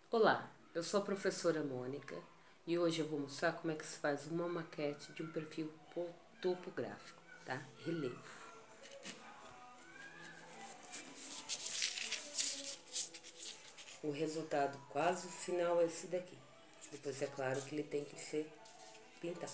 Olá, eu sou a professora Mônica e hoje eu vou mostrar como é que se faz uma maquete de um perfil topográfico, tá? Relevo. O resultado quase final é esse daqui. Depois é claro que ele tem que ser pintado.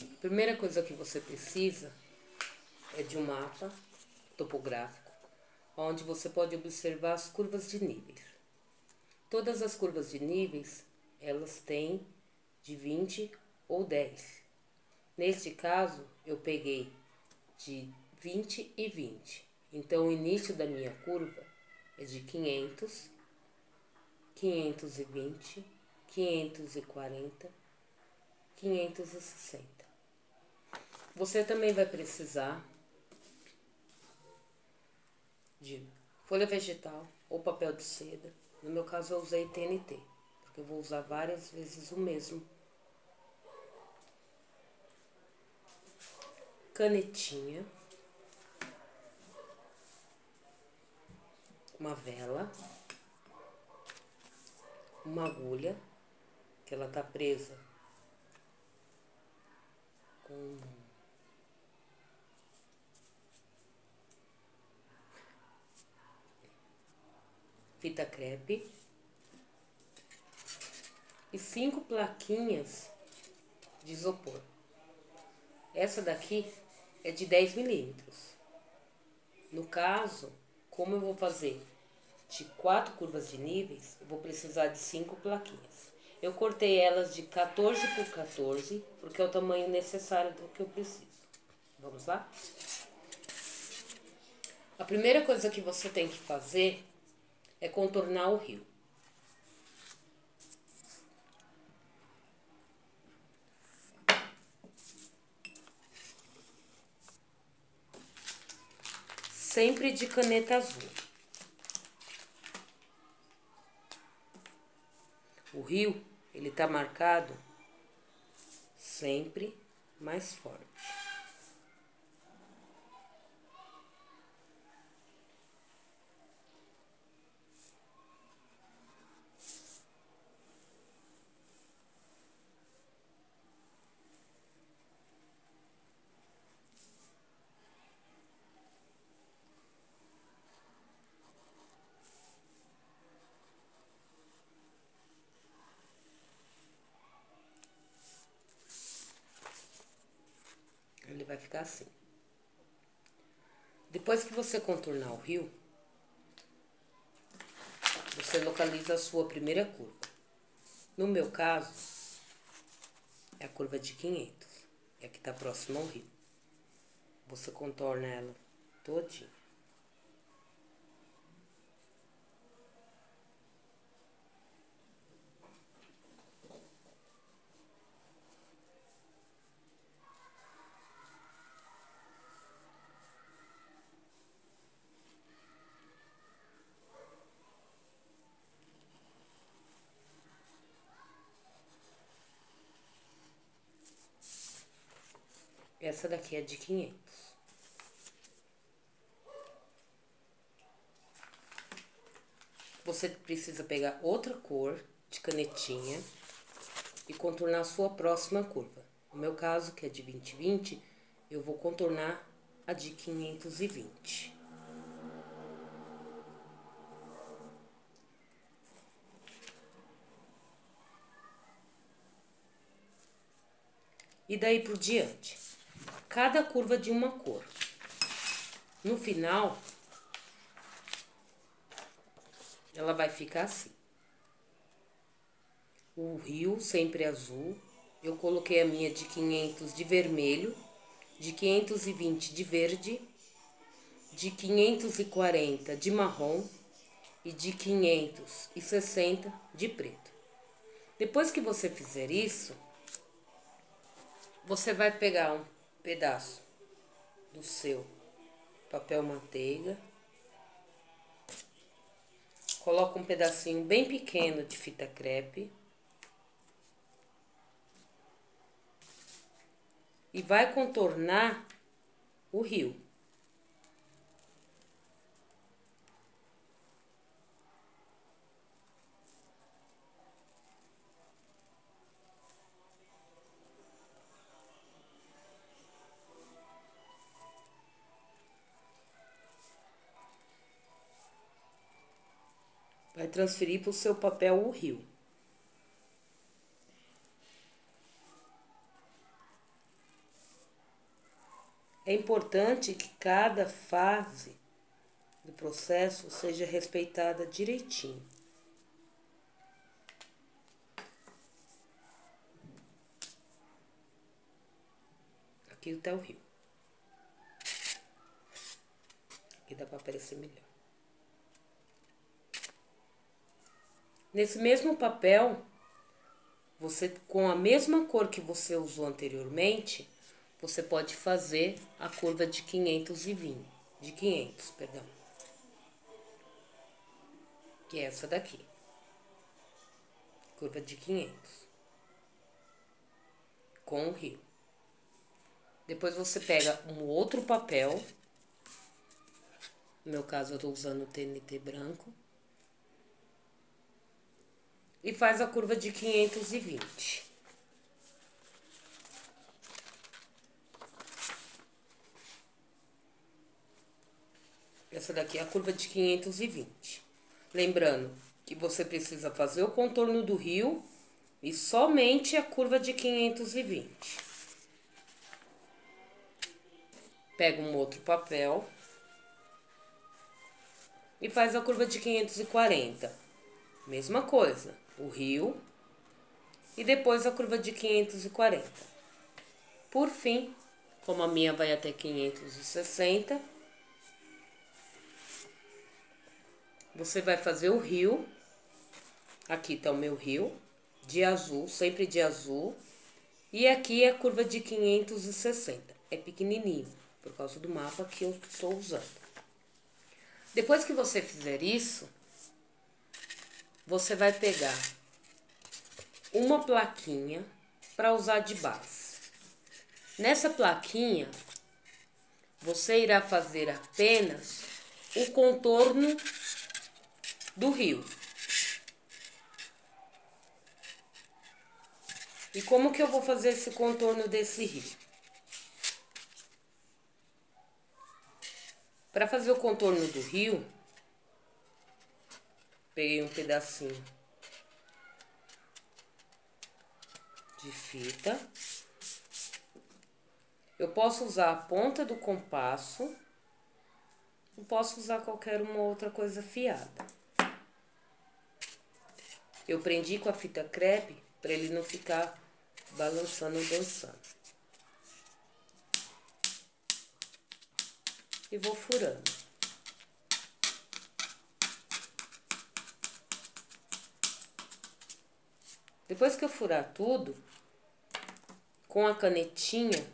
A primeira coisa que você precisa é de um mapa topográfico, onde você pode observar as curvas de níveis. Todas as curvas de níveis, elas têm de 20 ou 10. Neste caso, eu peguei de 20 e 20. Então, o início da minha curva é de 500, 520, 540, 560. Você também vai precisar de folha vegetal ou papel de seda. No meu caso, eu usei TNT, porque eu vou usar várias vezes o mesmo. Canetinha, uma vela, uma agulha, que ela tá presa com fita crepe e 5 plaquinhas de isopor. Essa daqui é de 10 milímetros. No caso, como eu vou fazer de 4 curvas de níveis, eu vou precisar de 5 plaquinhas. Eu cortei elas de 14 por 14, porque é o tamanho necessário do que eu preciso. Vamos lá? A primeira coisa que você tem que fazer é contornar o rio. Sempre de caneta azul. O rio, ele tá marcado sempre mais forte. Ele vai ficar assim. Depois que você contornar o rio, você localiza a sua primeira curva. No meu caso, é a curva de 500, é a que está próxima ao rio. Você contorna ela todinha. Essa daqui é de 500. Você precisa pegar outra cor de canetinha e contornar a sua próxima curva. No meu caso, que é de 20/20, eu vou contornar a de 520. E daí por diante. Cada curva de uma cor. No final, ela vai ficar assim. O rio sempre azul. Eu coloquei a minha de 500 de vermelho, de 520 de verde, de 540 de marrom e de 560 de preto. Depois que você fizer isso, você vai pegar um pedaço do seu papel manteiga, coloca um pedacinho bem pequeno de fita crepe e vai contornar o rio. vai transferir para o seu papel o rio. É importante que cada fase do processo seja respeitada direitinho. Aqui está o rio. Aqui dá para aparecer melhor. Nesse mesmo papel, você, com a mesma cor que você usou anteriormente, você pode fazer a curva de 520, de 500, perdão. Que é essa daqui. Curva de 500. Com o rio. Depois você pega um outro papel. No meu caso, eu estou usando o TNT branco. E faz a curva de 520. Essa daqui é a curva de 520. Lembrando que você precisa fazer o contorno do rio e somente a curva de 520. Pega um outro papel e faz a curva de 540. Mesma coisa, o rio e depois a curva de 540. Por fim, como a minha vai até 560, você vai fazer o rio. Aqui tá o meu rio, de azul, sempre de azul. E aqui é a curva de 560. É pequenininho, por causa do mapa que eu estou usando. Depois que você fizer isso, você vai pegar uma plaquinha para usar de base. Nessa plaquinha, você irá fazer apenas o contorno do rio. E como que eu vou fazer esse contorno desse rio? Para fazer o contorno do rio, peguei um pedacinho de fita. Eu posso usar a ponta do compasso, ou posso usar qualquer uma outra coisa afiada. Eu prendi com a fita crepe para ele não ficar balançando ou dançando. E vou furando. Depois que eu furar tudo, com a canetinha,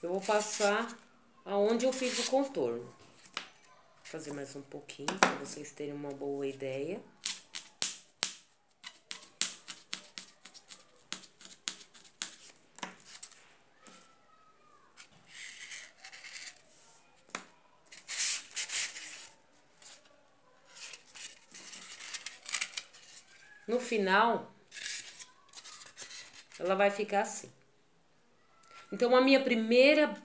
eu vou passar aonde eu fiz o contorno. Vou fazer mais um pouquinho para vocês terem uma boa ideia. No final, ela vai ficar assim. Então, a minha primeira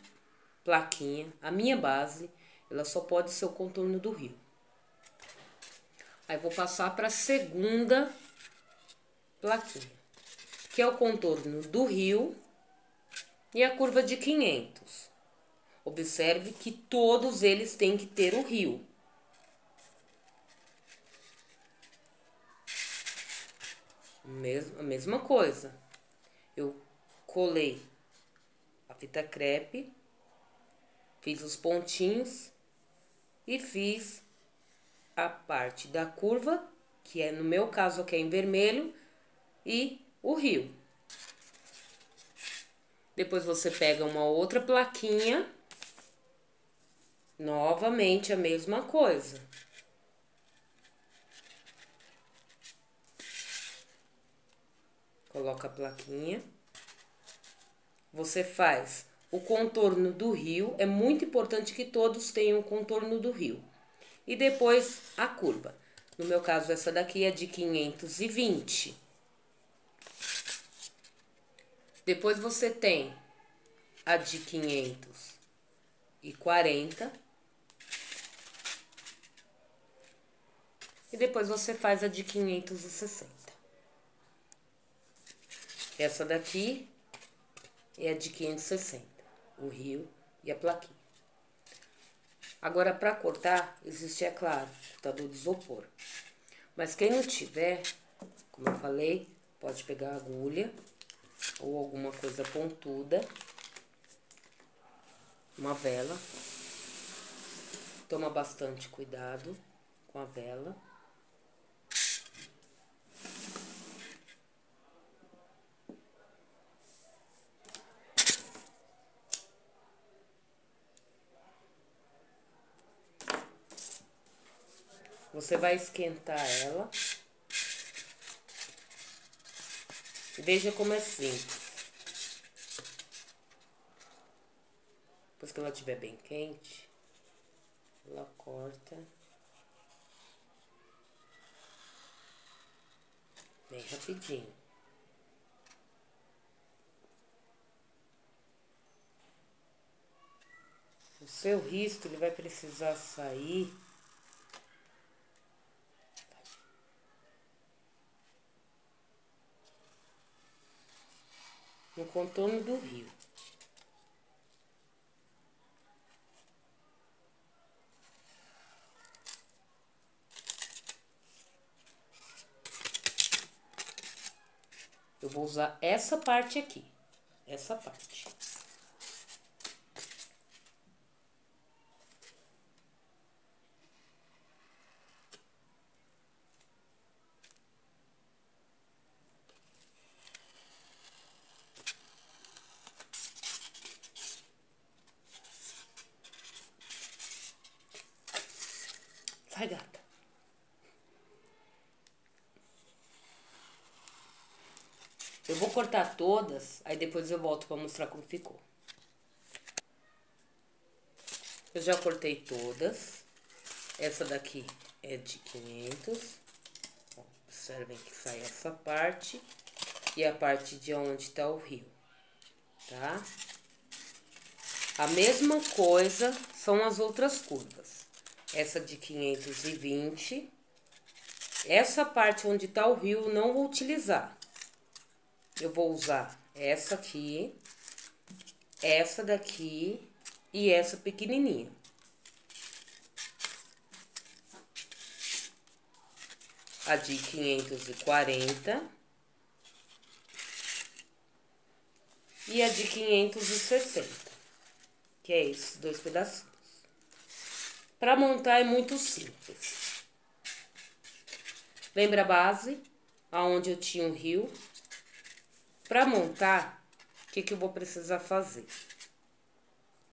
plaquinha, a minha base, ela só pode ser o contorno do rio. Aí, vou passar para a segunda plaquinha, que é o contorno do rio e a curva de 500. Observe que todos eles têm que ter o rio. A mesma coisa. Eu colei a fita crepe, fiz os pontinhos e fiz a parte da curva, que é no meu caso aqui é em vermelho, e o rio. Depois você pega uma outra plaquinha, novamente a mesma coisa. Coloca a plaquinha. Você faz o contorno do rio. É muito importante que todos tenham o contorno do rio. E depois a curva. No meu caso, essa daqui é de 520. Depois você tem a de 540. 540. E depois você faz a de 560. Essa daqui é a de 560, o rio e a plaquinha. Agora, para cortar, existe, é claro, cortador de isopor. Mas quem não tiver, como eu falei, pode pegar a agulha ou alguma coisa pontuda, uma vela. Toma bastante cuidado com a vela. Você vai esquentar ela. E veja como é simples. Depois que ela estiver bem quente, ela corta bem rapidinho. O seu risco, ele vai precisar sair no contorno do rio. Eu vou usar essa parte aqui, essa parte. Sai, gata. Eu vou cortar todas, aí depois eu volto pra mostrar como ficou. Eu já cortei todas. Essa daqui é de 500. Observem que sai essa parte e a parte de onde tá o rio, tá? A mesma coisa são as outras curvas. Essa de 520. Essa parte onde tá o rio não vou utilizar. Eu vou usar essa aqui, essa daqui e essa pequenininha. A de 540 e a de 560, que é esses dois pedacinhos. Para montar é muito simples. Lembra a base, aonde eu tinha um rio? Para montar, o que eu vou precisar fazer?